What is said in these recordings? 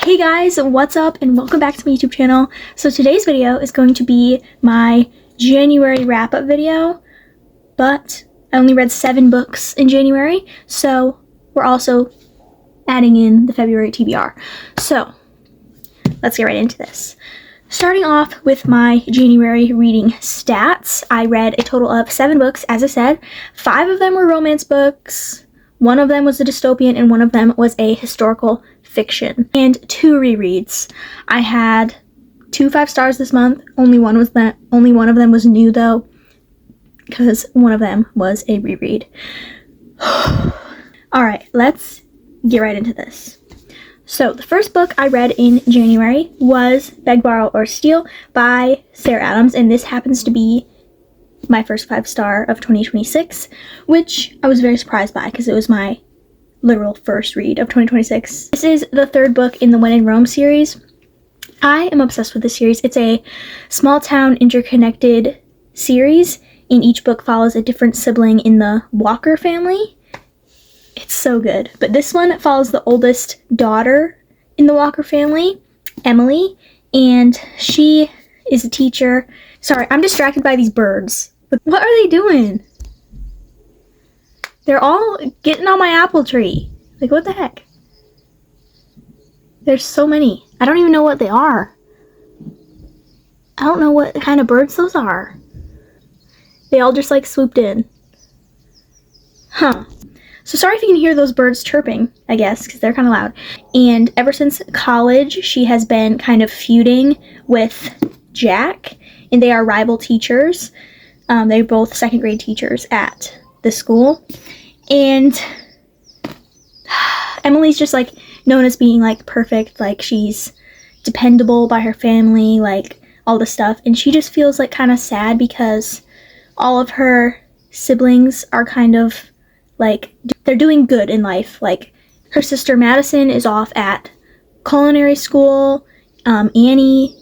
Hey guys, what's up and welcome back to my YouTube channel. So today's video is going to be my January wrap-up video, but I only read 7 books in January, so we're also adding in the February TBR. So let's get right into this. Starting off with my January reading stats, I read a total of 7 books, as I said. 5 of them were romance books, 1 of them was a dystopian, and 1 of them was a historical fiction, and 2 rereads. I had 2 5 stars this month. Only one of them was new though, because one of them was a reread. Alright, let's get right into this. So the first book I read in January was Beg, Borrow, or Steal by Sarah Adams, and this happens to be my first 5-star of 2026, which I was very surprised by because it was my literal first read of 2026. This is the 3rd book in the When in Rome series. I am obsessed with this series. It's a small town interconnected series, and each book follows a different sibling in the Walker family. It's so good. But this one follows the oldest daughter in the Walker family, Emily, and she is a teacher. Sorry, I'm distracted by these birds. What are they doing? They're all getting on my apple tree. Like, what the heck? There's so many. I don't even know what they are. I don't know what kind of birds those are. They all just like swooped in. Huh. So sorry if you can hear those birds chirping, I guess, because they're kind of loud. And ever since college, she has been kind of feuding with Jack, and they are rival teachers. They're both 2nd grade teachers at the school, and Emily's just like known as being like perfect, like she's dependable by her family, like all this stuff, and she just feels like kind of sad because all of her siblings are kind of like they're doing good in life. Like her sister Madison is off at culinary school, Annie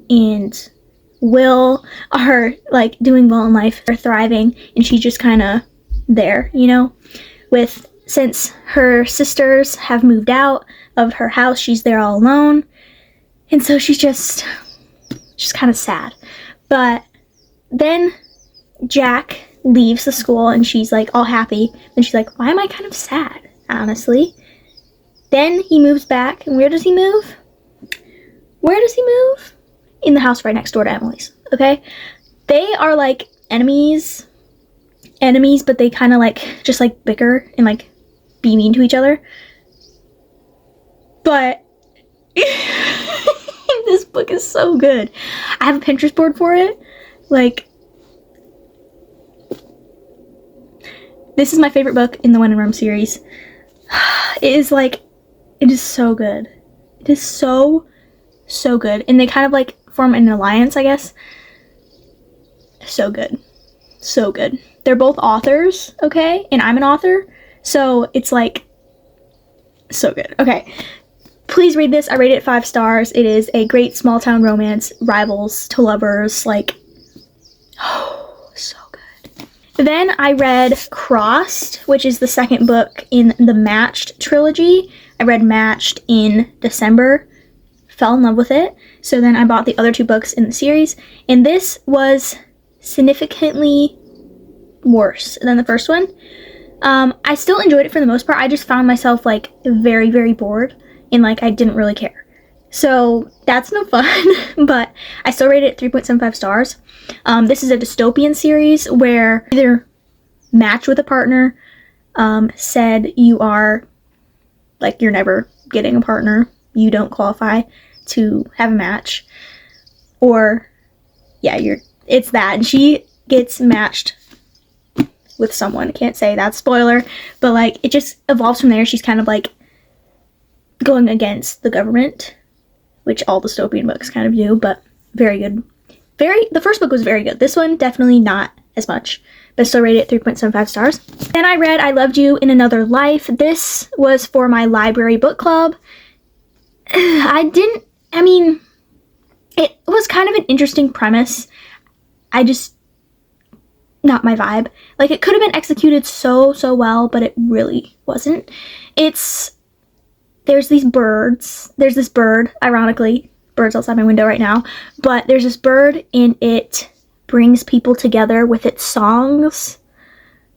and Will are like doing well in life, they're thriving, and she's just kind of there, you know, since her sisters have moved out of her house, she's there all alone, and so she's just kind of sad. But then Jack leaves the school and she's like all happy, and she's like, why am I kind of sad, honestly? Then he moves back, and where does he move? In the house right next door to Emily's. Okay, they are like enemies, but they kind of like just like bicker and like be mean to each other. But this book is so good. I have a Pinterest board for it. Like, this is my favorite book in the When in Rome series. It is so good. It is so good. And they kind of like form an alliance, I guess. So good. So good. They're both authors, okay? And I'm an author. So it's like so good. Okay. Please read this. I rate it 5 stars. It is a great small town romance, rivals to lovers, like, oh, so good. Then I read Crossed, which is the 2nd book in the Matched trilogy. I read Matched in December. Fell in love with it. So then I bought the other 2 books in the series, and this was significantly worse than the first one. I still enjoyed it for the most part. I just found myself like very, very bored, and like I didn't really care. So that's no fun, but I still rated it 3.75 stars. This is a dystopian series where either match with a partner, said you are like you're never getting a partner, you don't qualify to have a match, or yeah, it's that, and she gets matched with someone. I can't say that's spoiler, but like it just evolves from there. She's kind of like going against the government, which all dystopian books kind of do, but very good. The first book was very good. This one definitely not as much, but still rated 3.75 stars. Then I read I Loved You in Another Life. This was for my library book club. It was kind of an interesting premise. Not my vibe. Like, it could have been executed so well, but it really wasn't. It's there's these birds. There's this bird, ironically, birds outside my window right now, but there's this bird and it brings people together with its songs.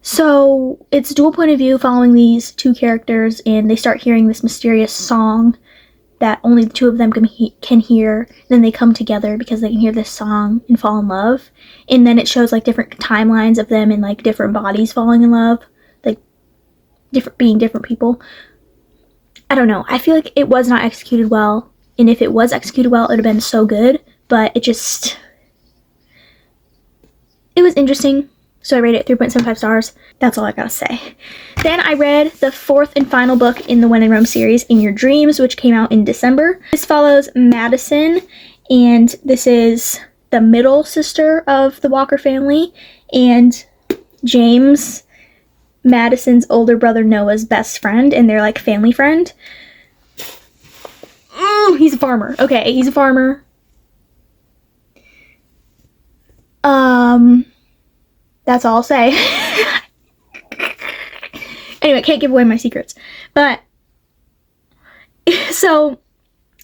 So it's dual point of view following these two characters, and they start hearing this mysterious song that only the two of them can hear. Then they come together because they can hear this song and fall in love. And then it shows like different timelines of them in like different bodies falling in love, like being different people. I don't know. I feel like it was not executed well, and if it was executed well, it would have been so good. But it was interesting. So I rated it 3.75 stars. That's all I gotta say. Then I read the fourth and final book in the When in Rome series, In Your Dreams, which came out in December. This follows Madison, and this is the middle sister of the Walker family, and James, Madison's older brother Noah's best friend, and they're like family friend. He's a farmer. Okay, he's a farmer. That's all I'll say. Anyway, can't give away my secrets. But, so,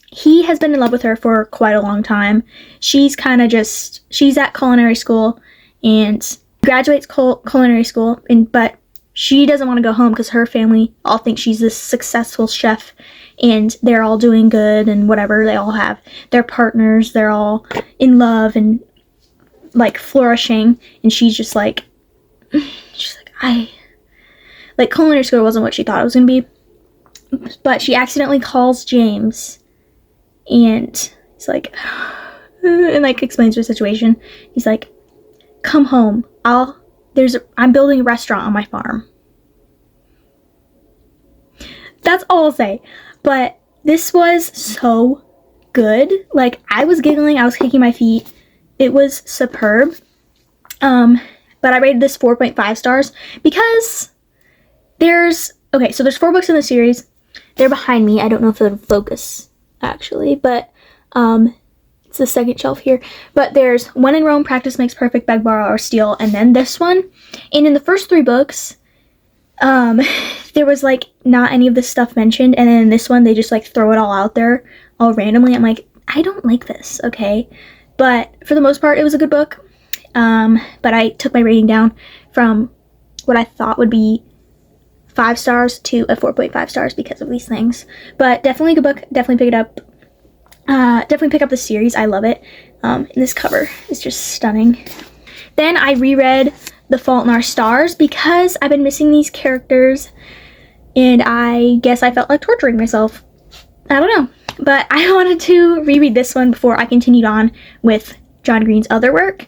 he has been in love with her for quite a long time. She's at culinary school, and graduates culinary school, but she doesn't want to go home because her family all think she's this successful chef, and they're all doing good and whatever. They all have their partners. They're all in love and like flourishing, and she's like culinary school wasn't what she thought it was gonna be. But she accidentally calls James, and he's like, and like explains her situation. He's like, "Come home. I'm building a restaurant on my farm." That's all I'll say. But this was so good. Like, I was giggling. I was kicking my feet. It was superb. But I rated this 4.5 stars because there's 4 books in the series. They're behind me. I don't know if it'll focus, actually, but it's the second shelf here. But there's When in Rome, Practice Makes Perfect, Beg, Borrow, or Steal, and then this one. And in the first 3 books, there was like not any of this stuff mentioned, and then in this one, they just like throw it all out there, all randomly. I'm like, I don't like this, okay? But for the most part, it was a good book. But I took my rating down from what I thought would be 5 stars to a 4.5 stars because of these things. But definitely a good book. Definitely pick it up. Definitely pick up the series. I love it. And this cover is just stunning. Then I reread The Fault in Our Stars because I've been missing these characters, and I guess I felt like torturing myself. I don't know. But I wanted to reread this one before I continued on with John Green's other work.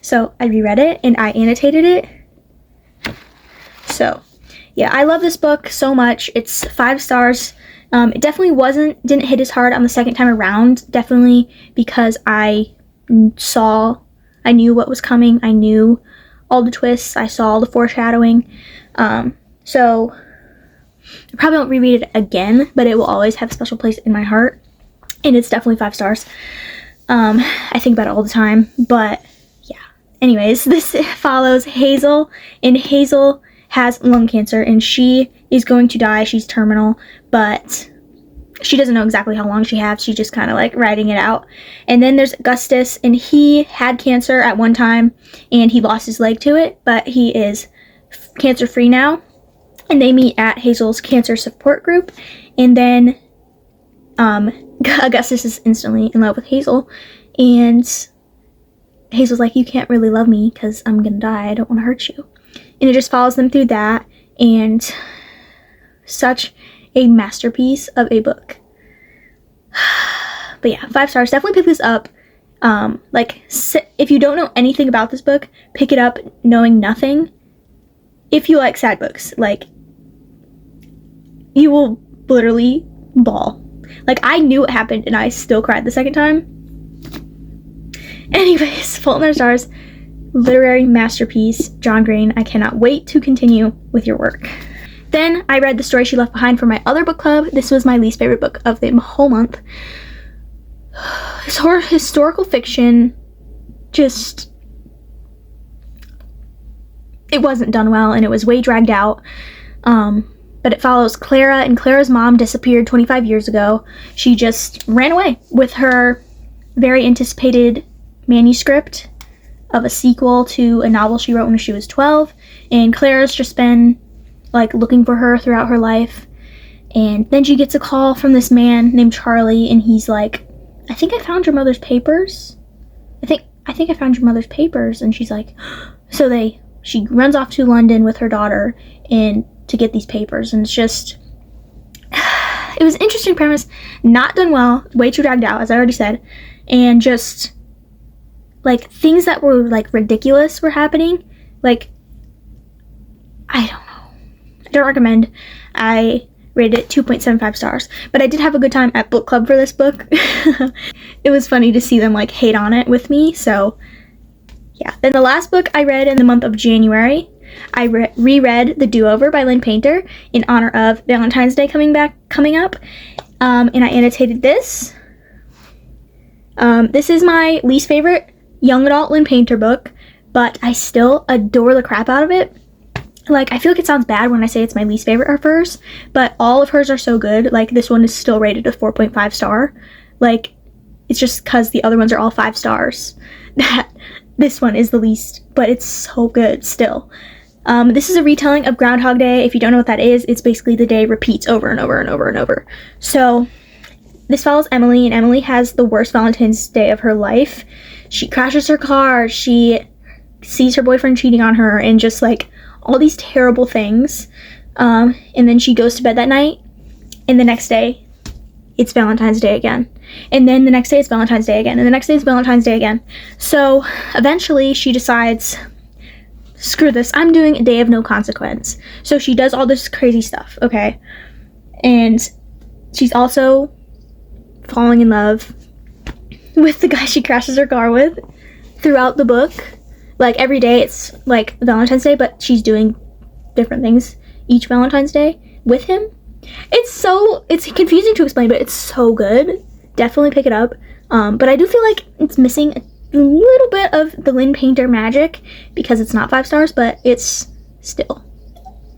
So I reread it and I annotated it. So yeah, I love this book so much. It's 5 stars. It definitely didn't hit as hard on the second time around. Definitely because I knew what was coming. I knew all the twists. I saw all the foreshadowing. So I probably won't reread it again, but it will always have a special place in my heart. And it's definitely 5 stars. I think about it all the time, but yeah. Anyways, this follows Hazel, and Hazel has lung cancer, and she is going to die. She's terminal, but she doesn't know exactly how long she has. She's just kind of like writing it out. And then there's Augustus, and he had cancer at one time, and he lost his leg to it, but he is cancer-free now. And they meet at Hazel's cancer support group, and then Augustus is instantly in love with Hazel, and Hazel's like, "You can't really love me because I'm gonna die. I don't want to hurt you." And it just follows them through that, and such a masterpiece of a book. But yeah, 5 stars. Definitely pick this up. If you don't know anything about this book, pick it up knowing nothing. If you like sad books, like, you will literally bawl. Like, I knew what happened, and I still cried the second time. Anyways, Fault in Our Stars, literary masterpiece, John Green. I cannot wait to continue with your work. Then I read The Story She Left Behind for my other book club. This was my least favorite book of the whole month. Historical fiction, just, it wasn't done well, and it was way dragged out. but it follows Clara, and Clara's mom disappeared 25 years ago. She just ran away with her very anticipated manuscript of a sequel to a novel she wrote when she was 12, and Clara's just been like looking for her throughout her life. And then she gets a call from this man named Charlie, and he's like, I think I found your mother's papers. I think I found your mother's papers. And she's like, she runs off to London with her daughter and to get these papers. And it's just, it was an interesting premise, not done well, way too dragged out, as I already said. And just like things that were like ridiculous were happening. Like, I don't know. I don't recommend. I rated it 2.75 stars, but I did have a good time at book club for this book. It was funny to see them like hate on it with me. So yeah. Then the last book I read in the month of January, I reread The Do-Over by Lynn Painter in honor of Valentine's Day coming up, and I annotated this. This is my least favorite young adult Lynn Painter book, but I still adore the crap out of it. Like, I feel like it sounds bad when I say it's my least favorite of hers, but all of hers are so good. Like, this one is still rated a 4.5 star. Like, it's just because the other ones are all 5 stars that this one is the least, but it's so good still. This is a retelling of Groundhog Day. If you don't know what that is, it's basically the day repeats over and over and over and over. So this follows Emily, and Emily has the worst Valentine's Day of her life. She crashes her car, she sees her boyfriend cheating on her, and just like all these terrible things. And then she goes to bed that night, and the next day it's Valentine's Day again. And then the next day it's Valentine's Day again, and the next day it's Valentine's Day again. So eventually she decides, screw this, I'm doing a day of no consequence. So she does all this crazy stuff, okay? And she's also falling in love with the guy she crashes her car with throughout the book. Like, every day it's like Valentine's Day, but she's doing different things each Valentine's Day with him. It's confusing to explain, but it's so good. Definitely pick it up. But I do feel like it's missing a little bit of the Lynn Painter magic because it's not 5 stars, but it's still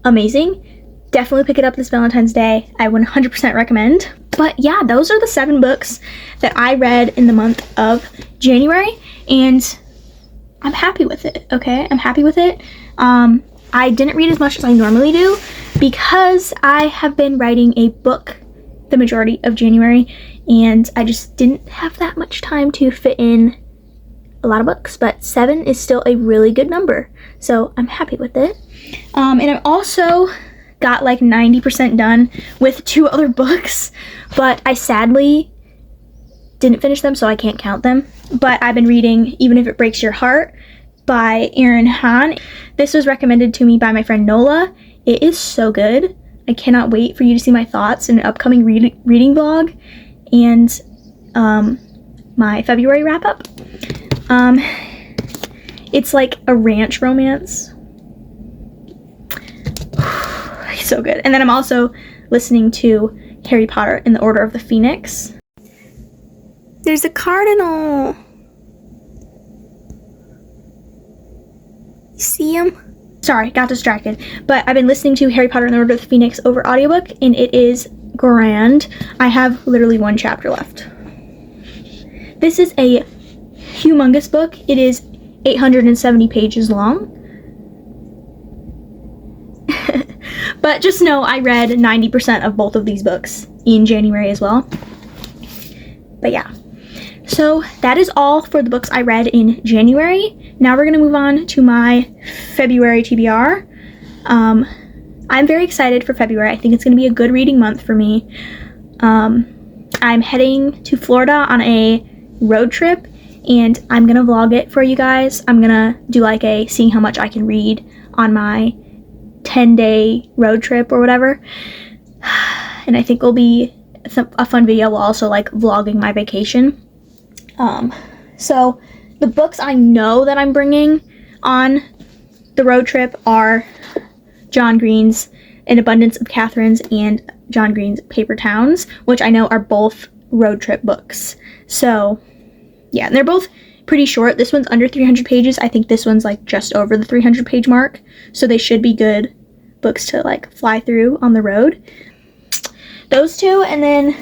amazing. Definitely pick it up this Valentine's Day. I 100% recommend. But yeah, those are the 7 books that I read in the month of January, and I'm happy with it, okay? I'm happy with it. I didn't read as much as I normally do because I have been writing a book the majority of January, and I just didn't have that much time to fit in a lot of books, but 7 is still a really good number, so I'm happy with it. And I've also got like 90% done with 2 other books, but I sadly didn't finish them, so I can't count them. But I've been reading Even If It Breaks Your Heart by Erin Hahn. This was recommended to me by my friend Nola. It is so good. I cannot wait for you to see my thoughts in an upcoming reading vlog and my February wrap-up. It's like a ranch romance. So good. And then I'm also listening to Harry Potter and the Order of the Phoenix. There's a cardinal. You see him? Sorry, got distracted. But I've been listening to Harry Potter and the Order of the Phoenix over audiobook, and it is grand. I have literally 1 chapter left. This is a humongous book. It is 870 pages long. But just know I read 90% of both of these books in January as well. But yeah. So that is all for the books I read in January. Now we're going to move on to my February TBR. I'm very excited for February. I think it's going to be a good reading month for me. I'm heading to Florida on a road trip, and I'm going to vlog it for you guys. I'm going to do like a seeing how much I can read on my 10-day road trip or whatever. And I think it'll be a fun video while also like vlogging my vacation. So the books I know that I'm bringing on the road trip are John Green's An Abundance of Catherines and John Green's Paper Towns, which I know are both road trip books. So yeah, and they're both pretty short. This one's under 300 pages. I think this one's like just over the 300 page mark. So they should be good books to like fly through on the road. Those two, and then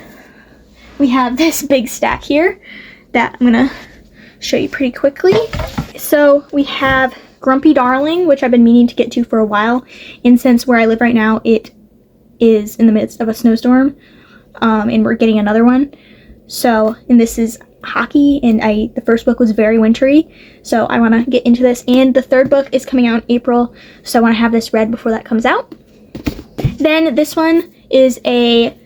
we have this big stack here that I'm gonna show you pretty quickly. So we have Grumpy Darling, which I've been meaning to get to for a while, and since where I live right now it is in the midst of a snowstorm, and we're getting another one. So, and this is hockey, and the first book was very wintry, so I want to get into this. And the third book is coming out in April, so I want to have this read before that comes out. Then this one is a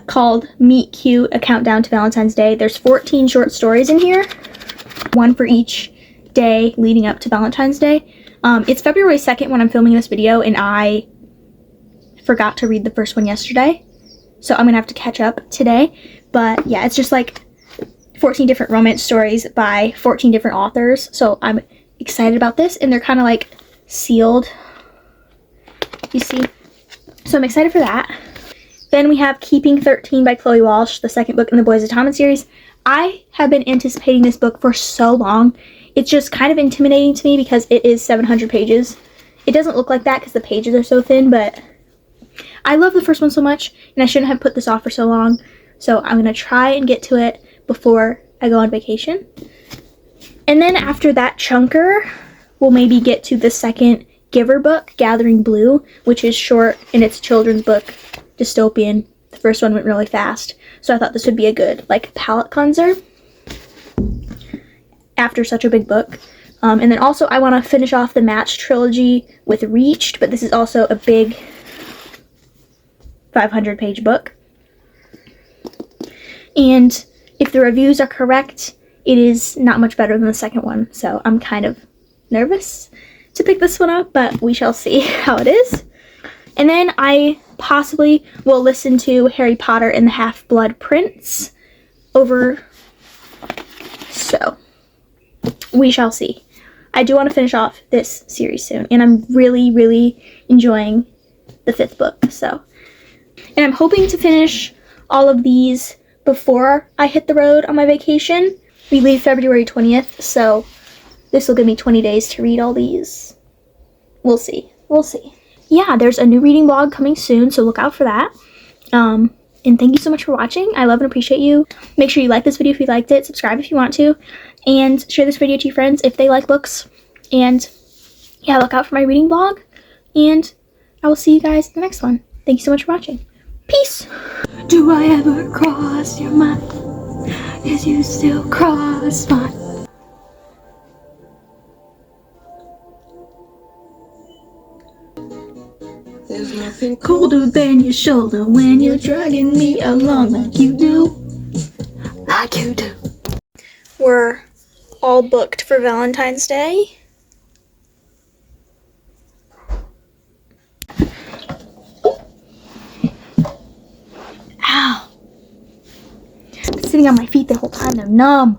called Meet Cute, A Countdown to Valentine's Day. There's 14 short stories in here, one for each day leading up to Valentine's Day. It's February 2nd when I'm filming this video, and I forgot to read the first one yesterday, so I'm gonna have to catch up today. But yeah, it's just like 14 different romance stories by 14 different authors, so I'm excited about this, and they're kind of like sealed, you see, so I'm excited for that. Then we have Keeping 13 by Chloe Walsh, the second book in the Boys Atomic series. I have been anticipating this book for so long. It's just kind of intimidating to me because it is 700 pages. It doesn't look like that because the pages are so thin, but I love the first one so much, and I shouldn't have put this off for so long. So I'm going to try and get to it before I go on vacation. And then after that chunker, we'll maybe get to the second Giver book, Gathering Blue, which is short and it's a children's book, dystopian. The first one went really fast, so I thought this would be a good like palate cleanser after such a big book. And then also I want to finish off the Match trilogy with Reached, but this is also a big 500-page book. And if the reviews are correct, it is not much better than the second one, so I'm kind of nervous to pick this one up, but we shall see how it is. And then I possibly will listen to Harry Potter and the Half-Blood Prince over, so we shall see. I do want to finish off this series soon, and I'm really, really enjoying the 5th book, so. And I'm hoping to finish all of these before I hit the road on my vacation. We leave February 20th, so this will give me 20 days to read all these. We'll see. We'll see. Yeah, there's a new reading blog coming soon, so look out for that. And thank you so much for watching. I love and appreciate you. Make sure you like this video if you liked it, subscribe if you want to, and share this video to your friends if they like books. And yeah, look out for my reading blog, and I will see you guys in the next one. Thank you so much for watching. Peace! Do I ever cross your mind? Yes, you still cross mine. There's nothing colder than your shoulder when you're dragging me along like you do. Like you do. We're all booked for Valentine's Day. Ow. I've been sitting on my feet the whole time, they're numb.